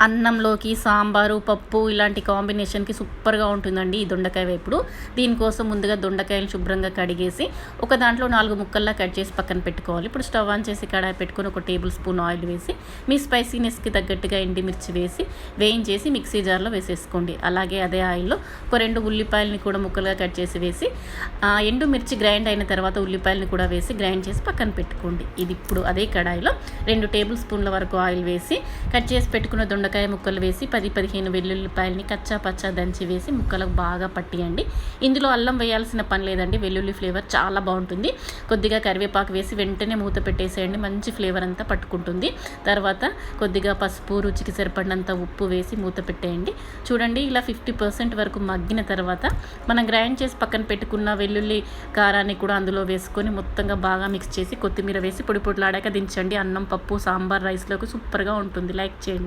అన్నంలోకి సాంబారు, పప్పు ఇలాంటి కాంబినేషన్‌కి సూపర్‌గా ఉంటుందండి ఈ దొండకాయ వేపుడు. దీనికోసం ముందుగా దొండకాయలు శుభ్రంగా కడిగేసి, ఒక దాంట్లో 4 ముక్కల్లా కట్ చేసి పక్కన పెట్టుకోవాలి. ఇప్పుడు స్టవ్ ఆన్ చేసి కడాయి పెట్టుకొని ఒక టేబుల్ స్పూన్ ఆయిల్ వేసి, మీ స్పైసీనెస్‌కి తగ్గట్టుగా ఎండుమిర్చి వేసి, వేయించేసి మిక్సీ జార్‌లో వేసేసుకోండి. అలాగే అదే ఆయిల్‌లో ఒక 2 ఉల్లిపాయలని కూడా ముక్కలుగా కట్ చేసి వేసి, ఎండుమిర్చి గ్రైండ్ అయిన తర్వాత ఉల్లిపాయలని కూడా వేసి గ్రైండ్ చేసి పక్కన పెట్టుకోండి. ఇది ఇప్పుడు అదే కడాయిలో 2 టేబుల్ స్పూన్ల వరకు ఆయిల్ వేసి, కట్ చేసి పెట్టుకున్న దొండకాయ ముక్కలు వేసి 10-15 వెల్లుల్లిపాయలని కచ్చా పచ్చా దంచి వేసి ముక్కలకు బాగా పట్టియండి. ఇందులో అల్లం వేయాల్సిన పని లేదండి, వెల్లుల్లి ఫ్లేవర్ చాలా బాగుంటుంది. కొద్దిగా కరివేపాకు వేసి వెంటనే మూత పెట్టేసేయండి, మంచి ఫ్లేవర్ అంతా పట్టుకుంటుంది. తర్వాత కొద్దిగా పసుపు, రుచికి సరిపడినంత ఉప్పు వేసి మూత పెట్టేయండి. చూడండి, ఇలా 50% వరకు మగ్గిన తర్వాత మనం గ్రైండ్ చేసి పక్కన పెట్టుకున్న వెల్లుల్లి కారాన్ని కూడా అందులో వేసుకొని మొత్తంగా బాగా మిక్స్ చేసి కొత్తిమీర వేసి పొడి పొడిలాడాక దించండి. అన్నం, పప్పు, సాంబార్, రైస్లోకి సూపర్గా ఉంటుంది. లైక్ చేయండి.